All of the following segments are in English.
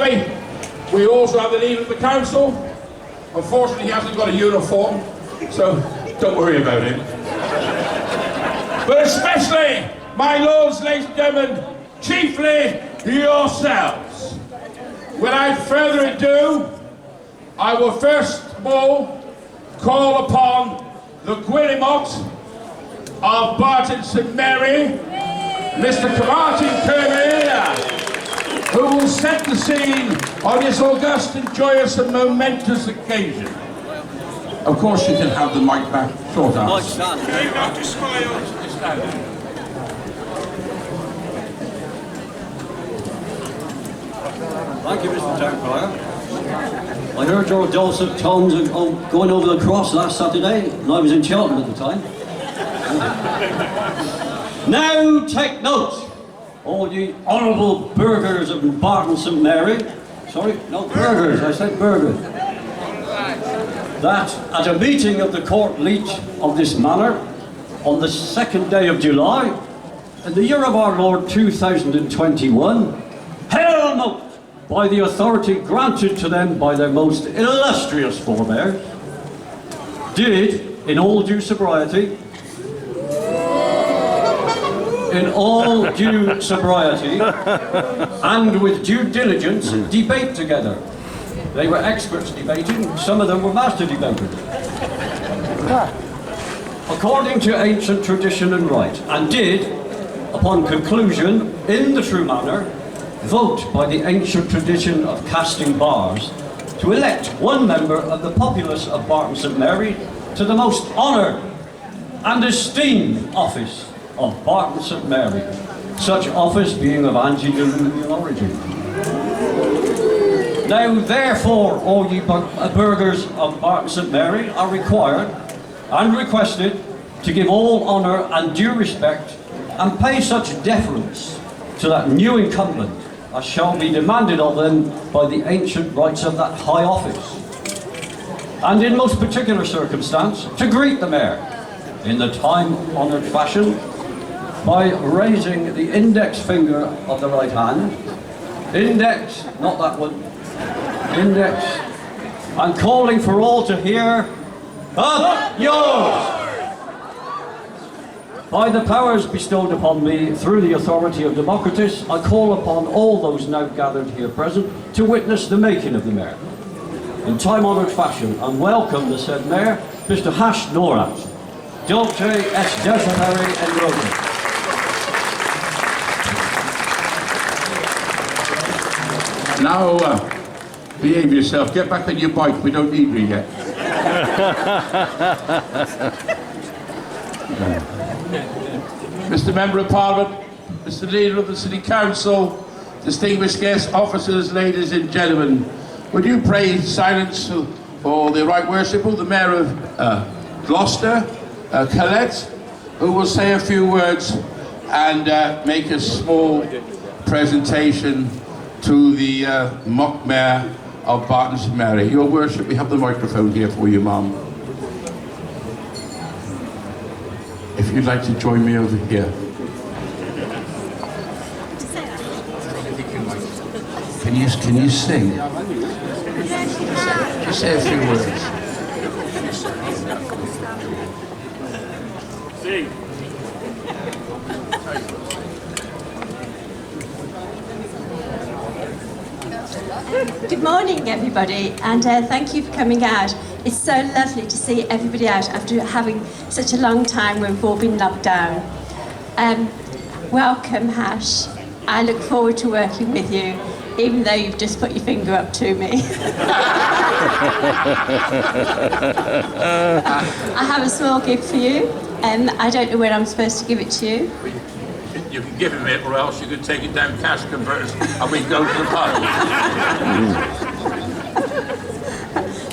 We also have the leader of the council. Unfortunately, he hasn't got a uniform, so don't worry about him. But especially, my lords, ladies and gentlemen, chiefly yourselves. Without further ado, I will first of all call upon the Guillemots of Barton St Mary, Mr. Martin Kirby, who will set the scene on this august and joyous and momentous occasion. Of course you can have the mic back, short answer. Thank you, Mr. Town Crier. I heard your dulcet tones going over the cross last Saturday, and I was in Cheltenham at the time. Now take note, all ye honourable burghers of Barton St Mary. Sorry, no burghers, I said burghers. That at a meeting of the court leech of this manor, on the 2nd day of July, in the year of our Lord 2021, held out by the authority granted to them by their most illustrious forebears, did, in all due sobriety, and with due diligence, debate together. They were experts debating, some of them were master debaters. According to ancient tradition and rite, and did, upon conclusion, in the true manner, vote by the ancient tradition of casting bars to elect one member of the populace of Barton St Mary to the most honoured and esteemed office of Barton St Mary, such office being of antediluvian origin. Now therefore all ye burghers of Barton St Mary are required and requested to give all honour and due respect and pay such deference to that new incumbent as shall be demanded of them by the ancient rights of that high office. And in most particular circumstance, to greet the mayor in the time-honoured fashion by raising the index finger of the right hand, index, not that one, index, and calling for all to hear, up yours! By the powers bestowed upon me through the authority of Democritus, I call upon all those now gathered here present to witness the making of the mayor in time-honoured fashion, and welcome the said mayor, Mr. Hash Norat, Dulce es Desideri en Rome. Now, behave yourself. Get back on your bike. We don't need you yet. Mr. Member of Parliament, Mr. Leader of the City Council, distinguished guests, officers, ladies and gentlemen, would you pray silence for the Right Worshipful, the Mayor of Gloucester, Colette, who will say a few words and make a small presentation to the Mock Mayor of Barton St Mary. Your Worship, we have the microphone here for you, ma'am. If you'd like to join me over here. Can you sing? Just say a few words. Sing. Good morning, everybody, and thank you for coming out. It's so lovely to see everybody out after having such a long time when we've all been locked down. Welcome, Hash. I look forward to working with you, even though you've just put your finger up to me. I have a small gift for you, and I don't know when I'm supposed to give it to you. You can give him it, or else you can take it down cash converters and we can go to the pub.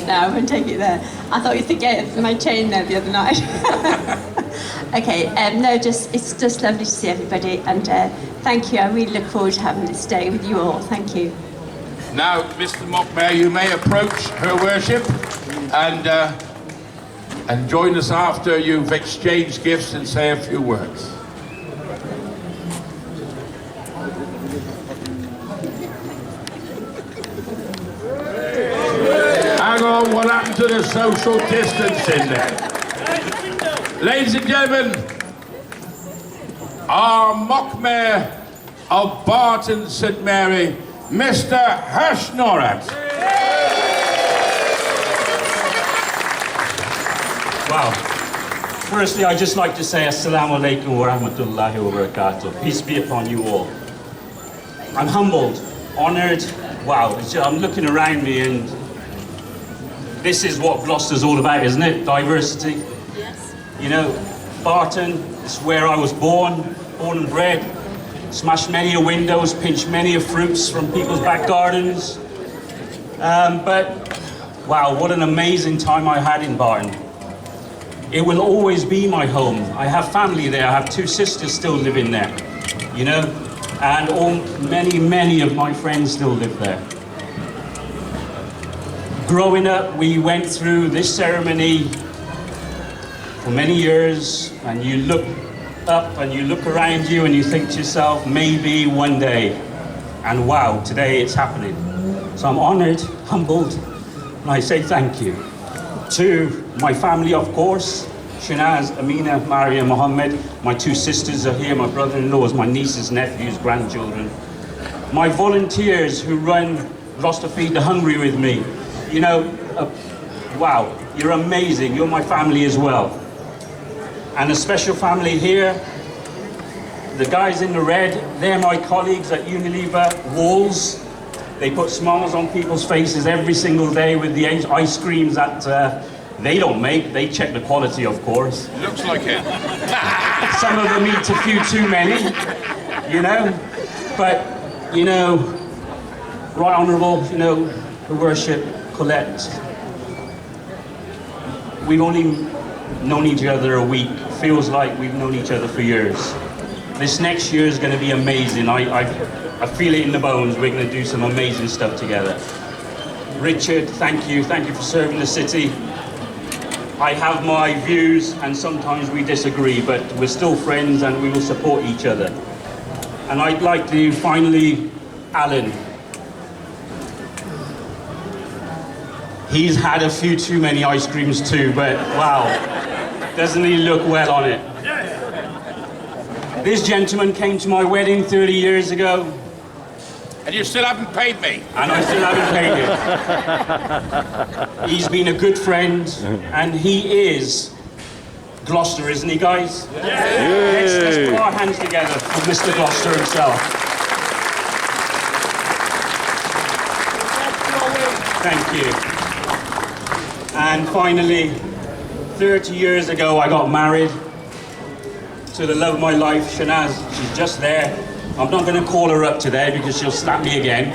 No, I won't take it there. I thought you'd forget my chain there the other night. Okay, no, it's just lovely to see everybody, and thank you. I really look forward to having this day with you all. Thank you. Now, Mr. Mock Mayor, you may approach Her Worship and join us after you've exchanged gifts and say a few words. bit of social distancing there. Ladies and gentlemen, our Mock Mayor of Barton St Mary, Mr. Hirschnorat. Wow. Firstly, I'd just like to say Assalamu alaikum wa rahmatullahi wa barakatuh. Peace be upon you all. I'm humbled, honored. Wow, I'm looking around me and this is what Gloucester's all about, isn't it? Diversity. Yes. You know, Barton is where I was born and bred. Smashed many a windows, pinched many a fruits from people's back gardens. But wow, what an amazing time I had in Barton. It will always be my home. I have family there. I have 2 sisters still living there, you know, and many of my friends still live there. Growing up, we went through this ceremony for many years, and you look up and you look around you and you think to yourself, maybe one day. And wow, today it's happening. So I'm honored, humbled, and I say thank you to my family, of course. Shanaz, Amina, Maria, Mohammed. My 2 sisters are here, my brother-in-laws, my nieces, nephews, grandchildren. My volunteers who run Gloucester Feed the Hungry with me. You know, wow, you're amazing. You're my family as well. And a special family here. The guys in the red, they're my colleagues at Unilever Walls. They put smiles on people's faces every single day with the ice creams that they don't make. They check the quality, of course. Looks like it. Some of them eat a few too many, you know. But, you know, Right Honourable, you know, Her Worship, Colette, we've only known each other a week. Feels like we've known each other for years. This next year is going to be amazing. I feel it in the bones. We're going to do some amazing stuff together. Richard, thank you. Thank you for serving the city. I have my views and sometimes we disagree, but we're still friends and we will support each other. And I'd like to finally, Alan. He's had a few too many ice creams too, but wow, doesn't he look well on it? This gentleman came to my wedding 30 years ago. And you still haven't paid me. And I still haven't paid him. He's been a good friend, and he is Gloucester, isn't he, guys? Yeah. Let's put our hands together for Mr. Gloucester himself. Thank you. And finally, 30 years ago, I got married to the love of my life, Shanaz. She's just there. I'm not going to call her up today because she'll slap me again.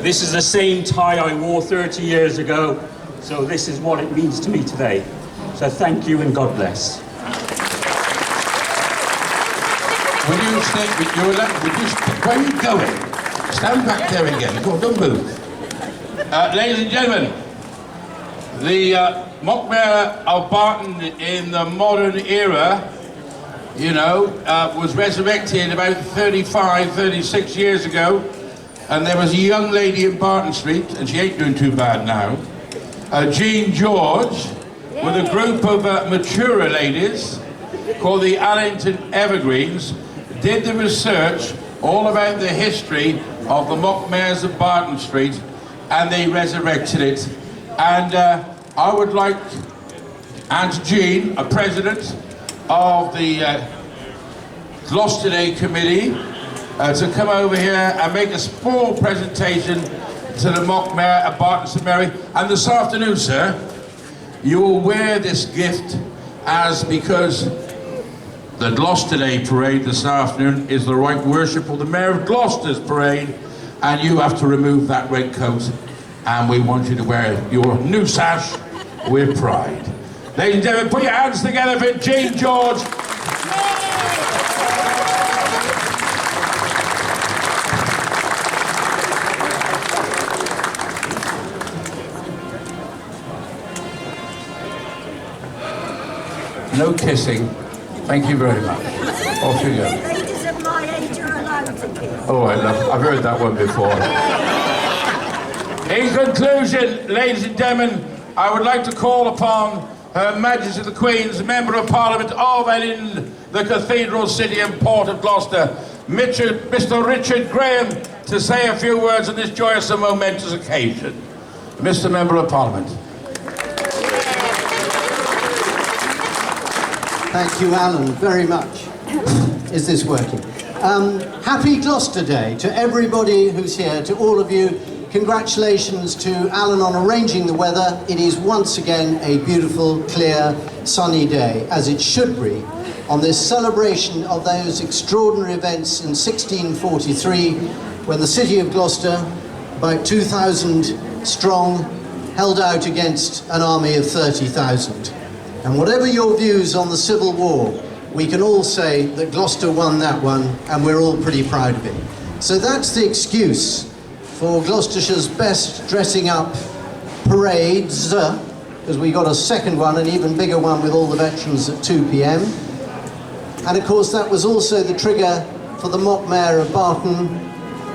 This is the same tie I wore 30 years ago, so this is what it means to me today. So thank you and God bless. Will you stay, where are you going? Stand back there again. Go on, don't move. Ladies and gentlemen, the Mock Mayor of Barton in the modern era, you know, was resurrected about 35, 36 years ago, and there was a young lady in Barton Street, and she ain't doing too bad now, Jean George, with a group of mature ladies called the Allington Evergreens, did the research all about the history of the Mock Mayors of Barton Street, and they resurrected it. And I would like Aunt Jean, a president of the Gloucester Day Committee, to come over here and make a small presentation to the Mock Mayor of Barton St Mary. And this afternoon, sir, you will wear this gift because the Gloucester Day Parade this afternoon is the Right Worship of the Mayor of Gloucester's parade, and you have to remove that red coat, and we want you to wear your new sash with pride. Ladies and gentlemen, put your hands together for Jean George. No kissing. Thank you very much. Off you go. Ladies of my age are allowed to kiss. Oh, I've heard that one before. In conclusion, ladies and gentlemen, I would like to call upon Her Majesty the Queen's Member of Parliament of and in the Cathedral City and Port of Gloucester, Mr. Richard Graham, to say a few words on this joyous and momentous occasion. Mr. Member of Parliament. Thank you, Alan, very much. Is this working? Happy Gloucester Day to everybody who's here, to all of you. Congratulations to Alan on arranging the weather. It is once again a beautiful, clear, sunny day, as it should be, on this celebration of those extraordinary events in 1643, when the city of Gloucester, about 2,000 strong, held out against an army of 30,000. And whatever your views on the Civil War, we can all say that Gloucester won that one, and we're all pretty proud of it. So that's the excuse for Gloucestershire's best dressing up parades, because we got a second one, an even bigger one with all the veterans at 2 p.m. And of course that was also the trigger for the Mock Mayor of Barton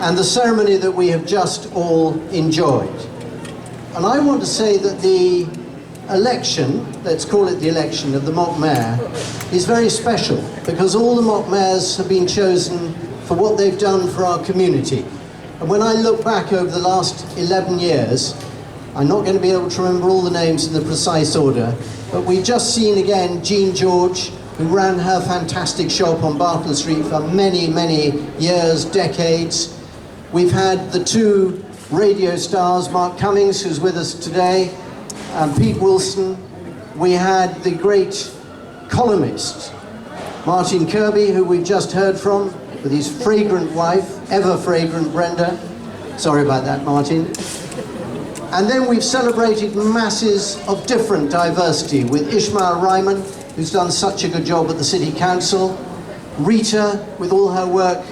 and the ceremony that we have just all enjoyed. And I want to say that the election, let's call it the election of the Mock Mayor, is very special, because all the Mock Mayors have been chosen for what they've done for our community. And when I look back over the last 11 years, I'm not going to be able to remember all the names in the precise order, but we've just seen again Jean George, who ran her fantastic shop on Barton Street for many, many years, decades. We've had the two radio stars, Mark Cummings, who's with us today, and Pete Wilson. We had the great columnist, Martin Kirby, who we've just heard from, with his fragrant wife, ever fragrant Brenda. Sorry about that, Martin. And then we've celebrated masses of different diversity with Ishmael Ryman, who's done such a good job at the City Council, Rita, with all her work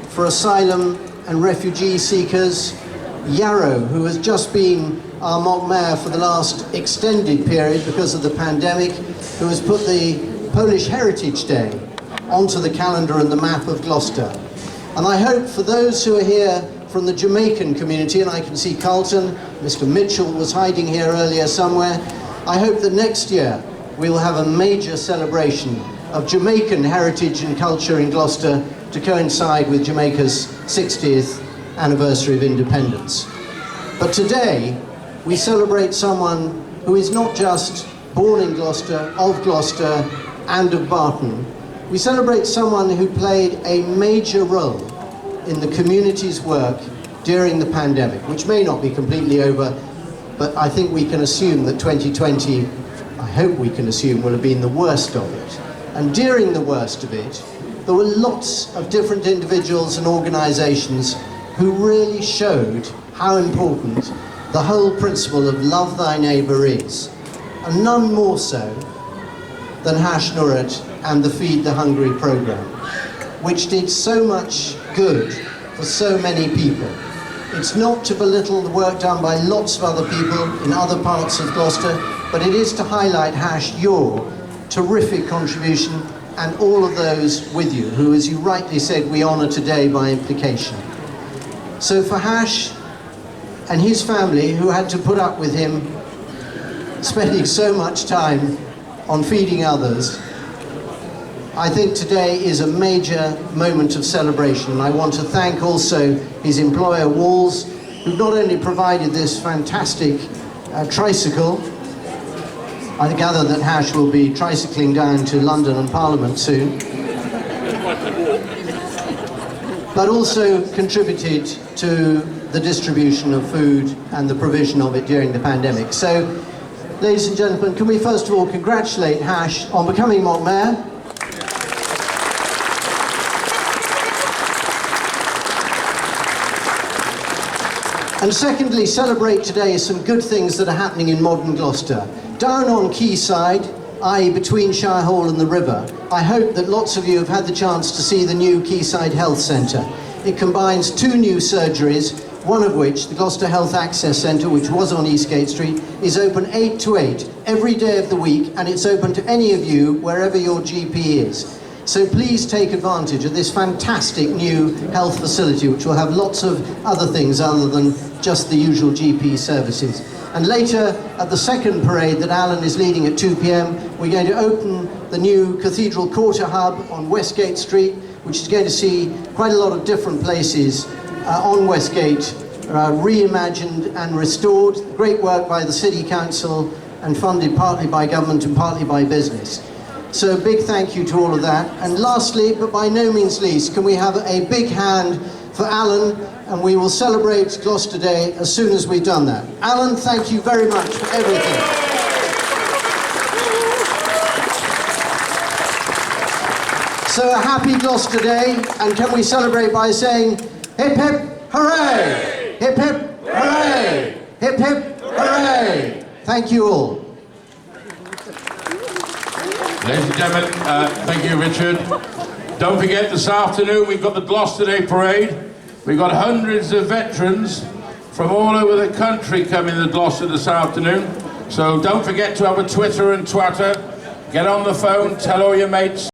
for asylum and refugee seekers, Yarrow, who has just been our Mock Mayor for the last extended period because of the pandemic, who has put the Polish Heritage Day onto the calendar and the map of Gloucester. And I hope for those who are here from the Jamaican community, and I can see Carlton, Mr. Mitchell was hiding here earlier somewhere, I hope that next year we'll have a major celebration of Jamaican heritage and culture in Gloucester to coincide with Jamaica's 60th anniversary of independence. But today, we celebrate someone who is not just born in Gloucester, of Gloucester, and of Barton. We celebrate someone who played a major role in the community's work during the pandemic, which may not be completely over, but I think we can assume that 2020, I hope we can assume, will have been the worst of it. And during the worst of it, there were lots of different individuals and organisations who really showed how important the whole principle of love thy neighbour is, and none more so than Hash Nurat and the Feed the Hungry programme, which did so much good for so many people. It's not to belittle the work done by lots of other people in other parts of Gloucester, but it is to highlight, Hash, your terrific contribution and all of those with you, who, as you rightly said, we honour today by implication. So for Hash and his family, who had to put up with him spending so much time on feeding others, I think today is a major moment of celebration. And I want to thank also his employer, Walls, who not only provided this fantastic tricycle. I gather that Hash will be tricycling down to London and Parliament soon, but also contributed to the distribution of food and the provision of it during the pandemic. So, ladies and gentlemen, can we first of all congratulate Hash on becoming Mock Mayor. And secondly, celebrate today some good things that are happening in modern Gloucester. Down on Quayside, i.e. between Shire Hall and the river, I hope that lots of you have had the chance to see the new Quayside Health Centre. It combines two new surgeries, one of which, the Gloucester Health Access Centre, which was on Eastgate Street, is open 8 to 8 every day of the week, and it's open to any of you wherever your GP is. So please take advantage of this fantastic new health facility, which will have lots of other things other than just the usual GP services. And later, at the second parade that Alan is leading at 2 p.m, we're going to open the new Cathedral Quarter Hub on Westgate Street, which is going to see quite a lot of different places on Westgate reimagined and restored. Great work by the City Council and funded partly by government and partly by business. So big thank you to all of that. And lastly, but by no means least, can we have a big hand for Alan, and we will celebrate Gloucester Day as soon as we've done that. Alan, thank you very much for everything. So a happy Gloucester Day, and can we celebrate by saying hip hip hooray! Hip hip hooray! Hip hip hooray! Thank you all. Ladies and gentlemen, thank you, Richard. Don't forget, this afternoon we've got the Gloucester Day Parade. We've got hundreds of veterans from all over the country coming to Gloucester this afternoon. So don't forget to have a Twitter and Twatter. Get on the phone, tell all your mates.